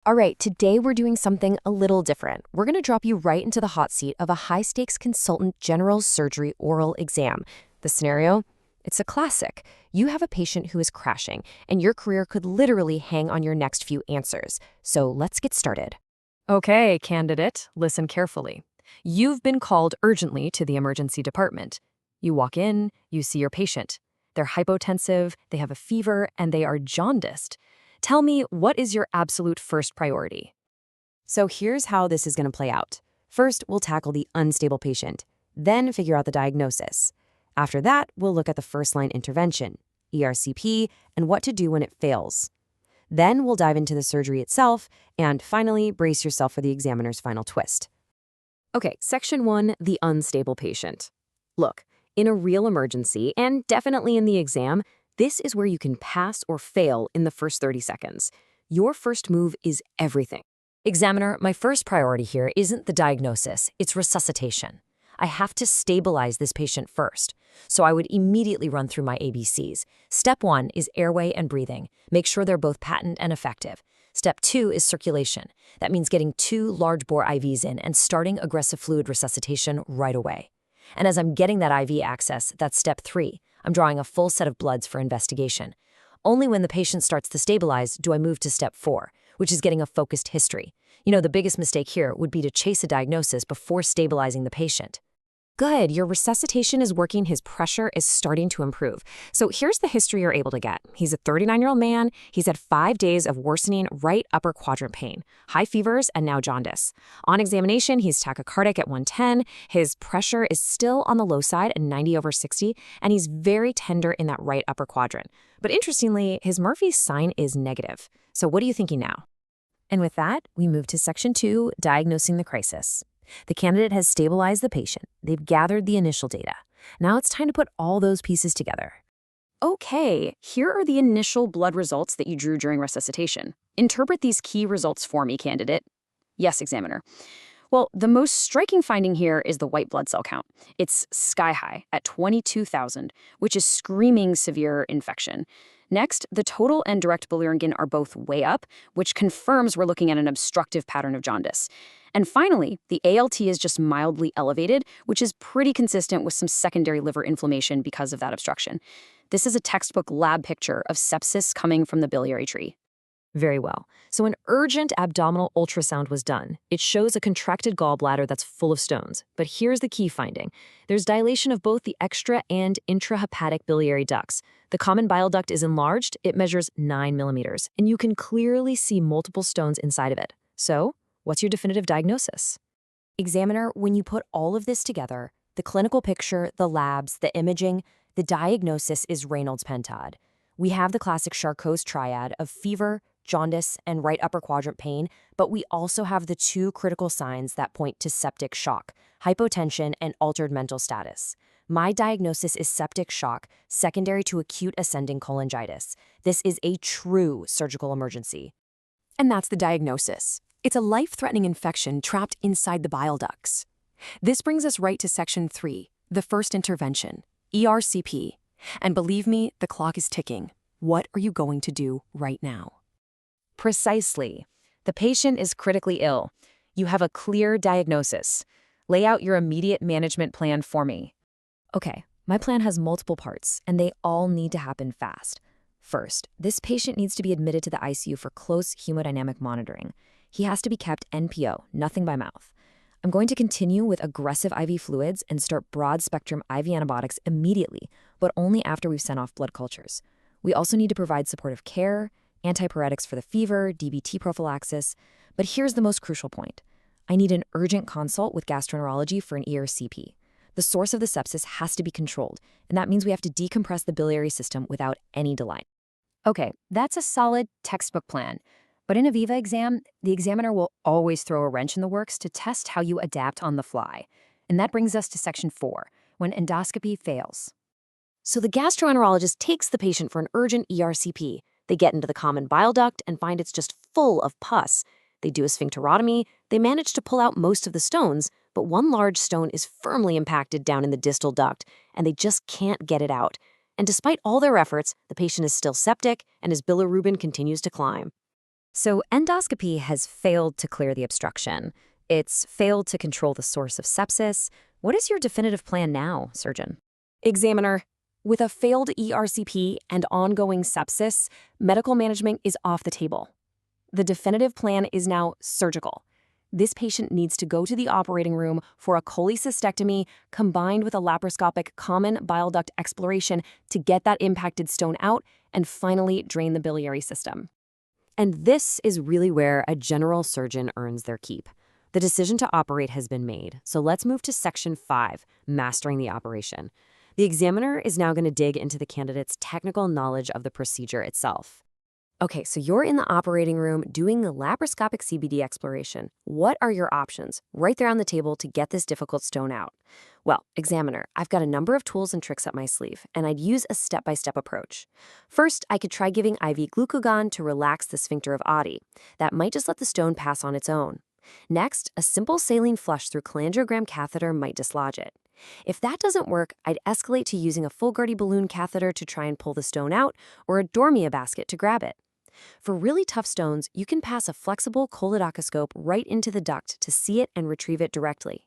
All right, today we're doing something a little different. We're going to drop you right into the hot seat of a high-stakes consultant general surgery oral exam. The scenario? It's a classic. You have a patient who is crashing, and your career could literally hang on your next few answers. So let's get started. Okay, candidate, listen carefully. You've been called urgently to the emergency department. You walk in, you see your patient. They're hypotensive, they have a fever, and they are jaundiced. Tell me, what is your absolute first priority? So here's how this is going to play out. First, we'll tackle the unstable patient, then figure out the diagnosis. After that, we'll look at the first-line intervention, ERCP, and what to do when it fails. Then we'll dive into the surgery itself, and finally, brace yourself for the examiner's final twist. Okay, Section 1, the unstable patient. Look, in a real emergency, and definitely in the exam, this is where you can pass or fail in the first 30 seconds. Your first move is everything. Examiner, my first priority here isn't the diagnosis, it's resuscitation. I have to stabilize this patient first, so I would immediately run through my ABCs. Step 1 is airway and breathing. Make sure they're both patent and effective. Step 2 is circulation. That means getting 2 large-bore IVs in and starting aggressive fluid resuscitation right away. And as I'm getting that IV access, that's step 3. I'm drawing a full set of bloods for investigation. Only when the patient starts to stabilize do I move to step 4, which is getting a focused history. You know, the biggest mistake here would be to chase a diagnosis before stabilizing the patient. Good, your resuscitation is working, his pressure is starting to improve. So here's the history you're able to get. He's a 39-year-old man, he's had 5 days of worsening right upper quadrant pain, high fevers, and now jaundice. On examination, he's tachycardic at 110, his pressure is still on the low side at 90/60, and he's very tender in that right upper quadrant. But interestingly, his Murphy's sign is negative. So what are you thinking now? And with that, we move to Section 2, diagnosing the crisis. The candidate has stabilized the patient. They've gathered the initial data. Now it's time to put all those pieces together. Okay, here are the initial blood results that you drew during resuscitation. Interpret these key results for me, candidate. Yes, examiner. Well, the most striking finding here is the white blood cell count. It's sky high at 22,000, which is screaming severe infection. Next, the total and direct bilirubin are both way up, which confirms we're looking at an obstructive pattern of jaundice. And finally, the ALT is just mildly elevated, which is pretty consistent with some secondary liver inflammation because of that obstruction. This is a textbook lab picture of sepsis coming from the biliary tree. Very well. So an urgent abdominal ultrasound was done. It shows a contracted gallbladder that's full of stones. But here's the key finding. There's dilation of both the extra and intrahepatic biliary ducts. The common bile duct is enlarged. It measures 9 millimeters, and you can clearly see multiple stones inside of it. So, what's your definitive diagnosis? Examiner, when you put all of this together, the clinical picture, the labs, the imaging, the diagnosis is Raynaud's pentad. We have the classic Charcot's triad of fever, jaundice, and right upper quadrant pain, but we also have the 2 critical signs that point to septic shock, hypotension, and altered mental status. My diagnosis is septic shock, secondary to acute ascending cholangitis. This is a true surgical emergency. And that's the diagnosis. It's a life-threatening infection trapped inside the bile ducts. This brings us right to Section 3, the first intervention, ERCP. And believe me, the clock is ticking. What are you going to do right now? Precisely. The patient is critically ill. You have a clear diagnosis. Lay out your immediate management plan for me. Okay, my plan has multiple parts, and they all need to happen fast. First, this patient needs to be admitted to the ICU for close hemodynamic monitoring. He has to be kept NPO, nothing by mouth. I'm going to continue with aggressive IV fluids and start broad-spectrum IV antibiotics immediately, but only after we've sent off blood cultures. We also need to provide supportive care, antipyretics for the fever, DBT prophylaxis. But here's the most crucial point. I need an urgent consult with gastroenterology for an ERCP. The source of the sepsis has to be controlled, and that means we have to decompress the biliary system without any delay. Okay, that's a solid textbook plan. But in a viva exam, the examiner will always throw a wrench in the works to test how you adapt on the fly. And that brings us to Section 4, when endoscopy fails. So the gastroenterologist takes the patient for an urgent ERCP. They get into the common bile duct and find it's just full of pus. They do a sphincterotomy. They manage to pull out most of the stones, but one large stone is firmly impacted down in the distal duct, and they just can't get it out. And despite all their efforts, the patient is still septic, and his bilirubin continues to climb. So endoscopy has failed to clear the obstruction. It's failed to control the source of sepsis. What is your definitive plan now, surgeon? Examiner, with a failed ERCP and ongoing sepsis, medical management is off the table. The definitive plan is now surgical. This patient needs to go to the operating room for a cholecystectomy combined with a laparoscopic common bile duct exploration to get that impacted stone out and finally drain the biliary system. And this is really where a general surgeon earns their keep. The decision to operate has been made, so let's move to Section 5, Mastering the Operation. The examiner is now going to dig into the candidate's technical knowledge of the procedure itself. Okay, so you're in the operating room doing the laparoscopic CBD exploration. What are your options right there on the table to get this difficult stone out? Well, examiner, I've got a number of tools and tricks up my sleeve, and I'd use a step-by-step approach. First, I could try giving IV glucagon to relax the sphincter of Oddi. That might just let the stone pass on its own. Next, a simple saline flush through cholangiogram catheter might dislodge it. If that doesn't work, I'd escalate to using a full-Gardy balloon catheter to try and pull the stone out, or a Dormia basket to grab it. For really tough stones, you can pass a flexible choledocoscope right into the duct to see it and retrieve it directly.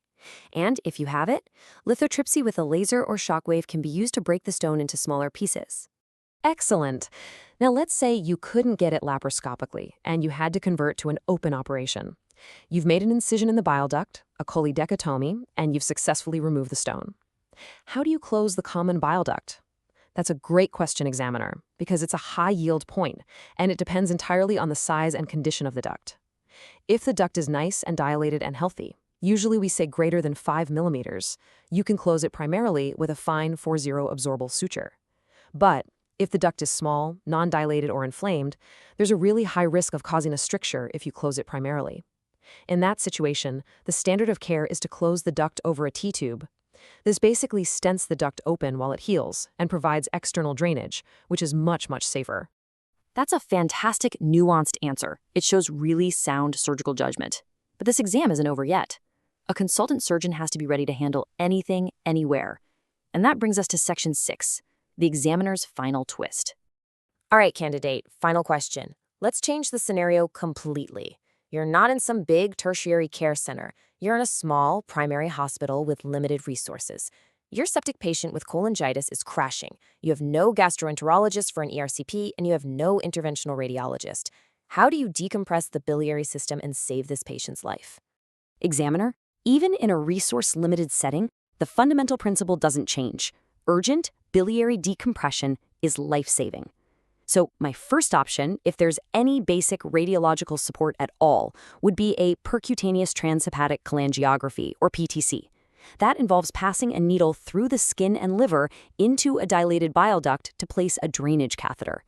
And if you have it, lithotripsy with a laser or shockwave can be used to break the stone into smaller pieces. Excellent. Now let's say you couldn't get it laparoscopically and you had to convert to an open operation. You've made an incision in the bile duct, a choledecotomy, and you've successfully removed the stone. How do you close the common bile duct? That's a great question, examiner, because it's a high-yield point, and it depends entirely on the size and condition of the duct. If the duct is nice and dilated and healthy, usually we say greater than 5 millimeters, you can close it primarily with a fine 4-0 absorbable suture. But if the duct is small, non-dilated, or inflamed, there's a really high risk of causing a stricture if you close it primarily. In that situation, the standard of care is to close the duct over a T-tube. This basically stents the duct open while it heals and provides external drainage, which is much, much safer. That's a fantastic, nuanced answer. It shows really sound surgical judgment. But this exam isn't over yet. A consultant surgeon has to be ready to handle anything, anywhere. And that brings us to Section 6, the examiner's final twist. All right, candidate, final question. Let's change the scenario completely. You're not in some big tertiary care center. You're in a small primary hospital with limited resources. Your septic patient with cholangitis is crashing. You have no gastroenterologist for an ERCP, and you have no interventional radiologist. How do you decompress the biliary system and save this patient's life? Examiner, even in a resource-limited setting, the fundamental principle doesn't change. Urgent biliary decompression is life-saving. So my first option, if there's any basic radiological support at all, would be a percutaneous transhepatic cholangiography, or PTC. That involves passing a needle through the skin and liver into a dilated bile duct to place a drainage catheter.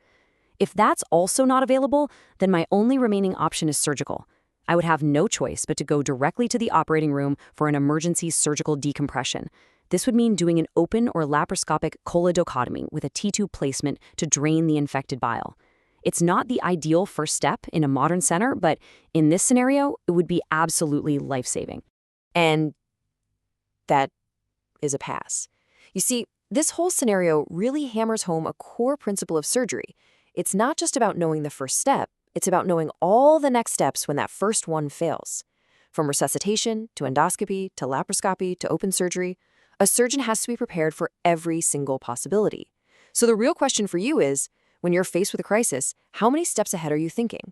If that's also not available, then my only remaining option is surgical. I would have no choice but to go directly to the operating room for an emergency surgical decompression. This would mean doing an open or laparoscopic choledocotomy with a T-tube placement to drain the infected bile. It's not the ideal first step in a modern center, but in this scenario, it would be absolutely life-saving. And that is a pass. You see, this whole scenario really hammers home a core principle of surgery. It's not just about knowing the first step, it's about knowing all the next steps when that first one fails. From resuscitation, to endoscopy, to laparoscopy, to open surgery, a surgeon has to be prepared for every single possibility. So the real question for you is, when you're faced with a crisis, how many steps ahead are you thinking?